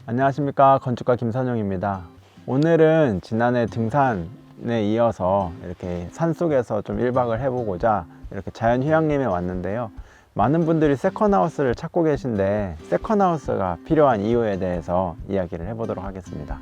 안녕하십니까, 건축가 김선용입니다. 오늘은 지난해 등산에 이어서 이렇게 산속에서 좀 1박을 해보고자 이렇게 자연휴양림에 왔는데요. 많은 분들이 세컨하우스를 찾고 계신데 세컨하우스가 필요한 이유에 대해서 이야기를 해보도록 하겠습니다.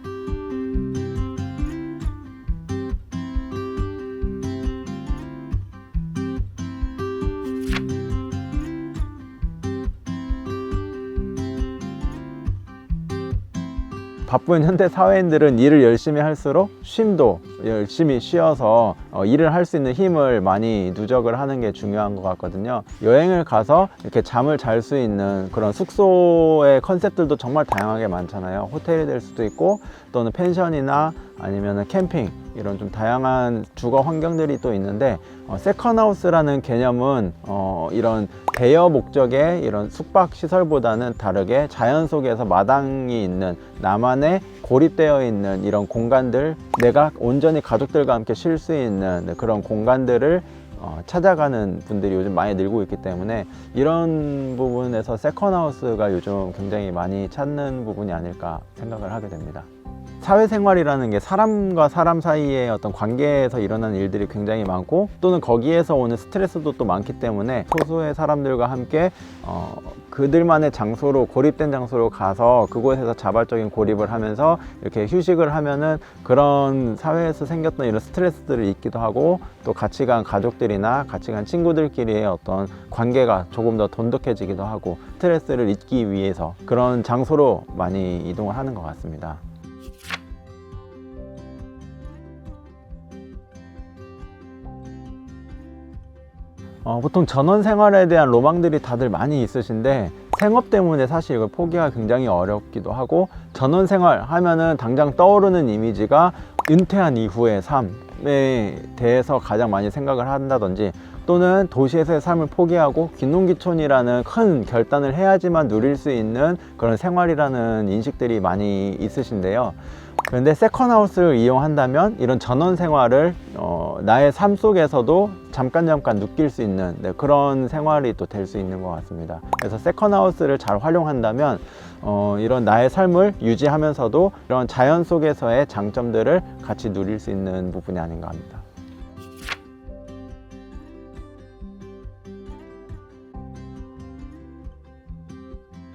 바쁜 현대 사회인들은 일을 열심히 할수록 쉼도 열심히 쉬어서 일을 할 수 있는 힘을 많이 누적을 하는 게 중요한 것 같거든요. 여행을 가서 이렇게 잠을 잘 수 있는 그런 숙소의 컨셉들도 정말 다양하게 많잖아요. 호텔이 될 수도 있고 또는 펜션이나 아니면 캠핑, 이런 좀 다양한 주거 환경들이 또 있는데 세컨하우스라는 개념은 이런 대여 목적의 이런 숙박 시설보다는 다르게 자연 속에서 마당이 있는 나만의 고립되어 있는 이런 공간들, 내가 온전히 가족들과 함께 쉴 수 있는 그런 공간들을 찾아가는 분들이 요즘 많이 늘고 있기 때문에 이런 부분에서 세컨하우스가 요즘 굉장히 많이 찾는 부분이 아닐까 생각을 하게 됩니다. 사회생활이라는 게 사람과 사람 사이의 어떤 관계에서 일어나는 일들이 굉장히 많고 또는 거기에서 오는 스트레스도 또 많기 때문에 소수의 사람들과 함께 그들만의 장소로, 고립된 장소로 가서 그곳에서 자발적인 고립을 하면서 이렇게 휴식을 하면은 그런 사회에서 생겼던 이런 스트레스들을 잊기도 하고 또 같이 간 가족들이나 같이 간 친구들끼리의 어떤 관계가 조금 더 돈독해지기도 하고 스트레스를 잊기 위해서 그런 장소로 많이 이동을 하는 것 같습니다. 보통 전원 생활에 대한 로망들이 다들 많이 있으신데 생업 때문에 사실 이걸 포기하기 굉장히 어렵기도 하고, 전원 생활 하면은 당장 떠오르는 이미지가 은퇴한 이후의 삶에 대해서 가장 많이 생각을 한다든지 또는 도시에서의 삶을 포기하고 귀농귀촌이라는 큰 결단을 해야지만 누릴 수 있는 그런 생활이라는 인식들이 많이 있으신데요. 그런데 세컨하우스를 이용한다면 이런 전원 생활을 나의 삶 속에서도 잠깐 느낄 수 있는 그런 생활이 또 될 수 있는 것 같습니다. 그래서 세컨하우스를 잘 활용한다면 이런 나의 삶을 유지하면서도 이런 자연 속에서의 장점들을 같이 누릴 수 있는 부분이 아닌가 합니다.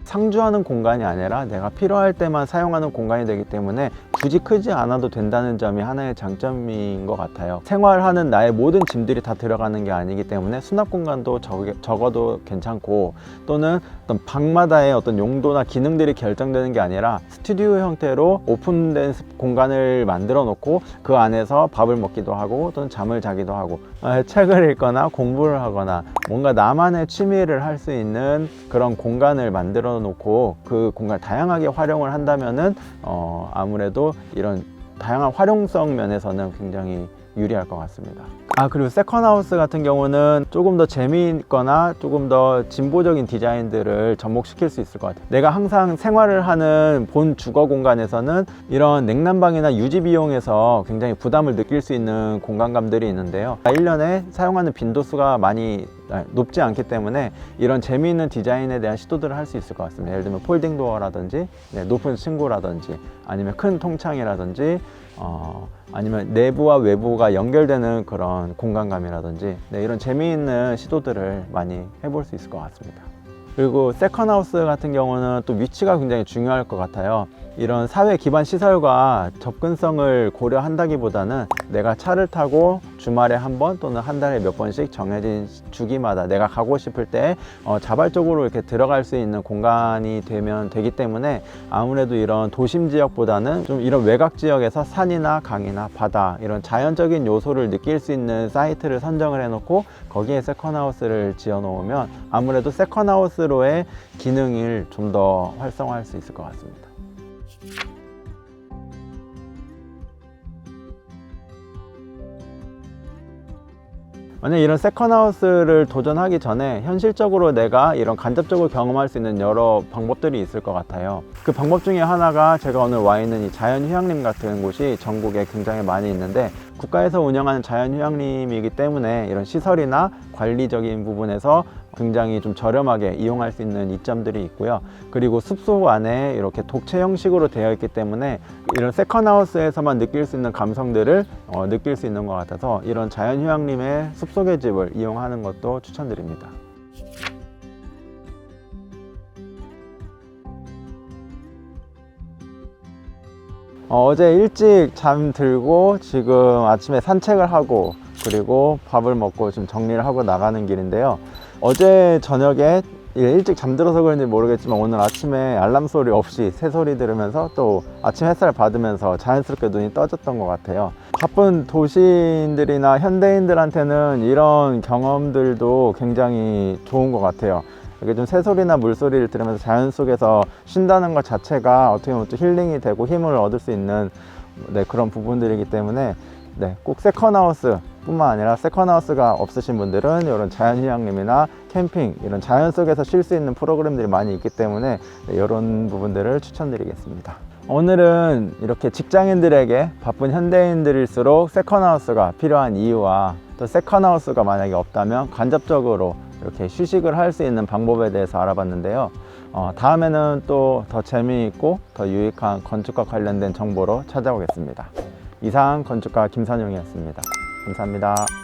상주하는 공간이 아니라 내가 필요할 때만 사용하는 공간이 되기 때문에 굳이 크지 않아도 된다는 점이 하나의 장점인 것 같아요. 생활하는 나의 모든 짐들이 다 들어가는 게 아니기 때문에 수납 공간도 적어도 괜찮고 또는 어떤 방마다의 어떤 용도나 기능들이 결정되는 게 아니라 스튜디오 형태로 오픈된 공간을 만들어 놓고 그 안에서 밥을 먹기도 하고 또는 잠을 자기도 하고 책을 읽거나 공부를 하거나 뭔가 나만의 취미를 할 수 있는 그런 공간을 만들어 놓고 그 공간을 다양하게 활용을 한다면은 아무래도 이런 다양한 활용성 면에서는 굉장히 유리할 것 같습니다. 그리고 세컨하우스 같은 경우는 조금 더 재미있거나 조금 더 진보적인 디자인들을 접목시킬 수 있을 것 같아요. 내가 항상 생활을 하는 본 주거 공간에서는 이런 냉난방이나 유지 비용에서 굉장히 부담을 느낄 수 있는 공간감들이 있는데요. 1년에 사용하는 빈도수가 많이 높지 않기 때문에 이런 재미있는 디자인에 대한 시도들을 할 수 있을 것 같습니다. 예를 들면 폴딩 도어라든지 높은 층고라든지 아니면 큰 통창이라든지 아니면 내부와 외부가 연결되는 그런 공간감이라든지 이런 재미있는 시도들을 많이 해볼 수 있을 것 같습니다. 그리고 세컨하우스 같은 경우는 또 위치가 굉장히 중요할 것 같아요. 이런 사회 기반 시설과 접근성을 고려한다기보다는 내가 차를 타고 주말에 한 번 또는 한 달에 몇 번씩 정해진 주기마다 내가 가고 싶을 때 자발적으로 이렇게 들어갈 수 있는 공간이 되면 되기 때문에 아무래도 이런 도심 지역보다는 좀 이런 외곽 지역에서 산이나 강이나 바다 이런 자연적인 요소를 느낄 수 있는 사이트를 선정을 해놓고 거기에 세컨하우스를 지어 놓으면 아무래도 세컨하우스로의 기능을 좀 더 활성화할 수 있을 것 같습니다. 만약 이런 세컨하우스를 도전하기 전에 현실적으로 내가 이런 간접적으로 경험할 수 있는 여러 방법들이 있을 것 같아요. 그 방법 중에 하나가 제가 오늘 와 있는 이 자연휴양림 같은 곳이 전국에 굉장히 많이 있는데 국가에서 운영하는 자연휴양림이기 때문에 이런 시설이나 관리적인 부분에서 굉장히 좀 저렴하게 이용할 수 있는 이점들이 있고요. 그리고 숲속 안에 이렇게 독채 형식으로 되어 있기 때문에 이런 세컨하우스에서만 느낄 수 있는 감성들을 느낄 수 있는 것 같아서 이런 자연휴양림의 숲속의 집을 이용하는 것도 추천드립니다. 어제 일찍 잠들고 지금 아침에 산책을 하고 그리고 밥을 먹고 좀 정리를 하고 나가는 길인데요. 어제 저녁에 일찍 잠들어서 그런지 모르겠지만 오늘 아침에 알람 소리 없이 새소리 들으면서 또 아침 햇살 받으면서 자연스럽게 눈이 떠졌던 것 같아요. 바쁜 도시인들이나 현대인들한테는 이런 경험들도 굉장히 좋은 것 같아요. 이렇게 좀 새소리나 물소리를 들으면서 자연 속에서 쉰다는 것 자체가 어떻게 보면 또 힐링이 되고 힘을 얻을 수 있는 그런 부분들이기 때문에 꼭 세컨하우스 뿐만 아니라 세컨하우스가 없으신 분들은 이런 자연휴양림이나 캠핑 이런 자연 속에서 쉴 수 있는 프로그램들이 많이 있기 때문에 이런 부분들을 추천드리겠습니다. 오늘은 이렇게 직장인들에게 바쁜 현대인들일수록 세컨하우스가 필요한 이유와 또 세컨하우스가 만약에 없다면 간접적으로 이렇게 휴식을 할 수 있는 방법에 대해서 알아봤는데요. 다음에는 또 더 재미있고 더 유익한 건축과 관련된 정보로 찾아오겠습니다. 이상 건축가 김선용이었습니다. 감사합니다.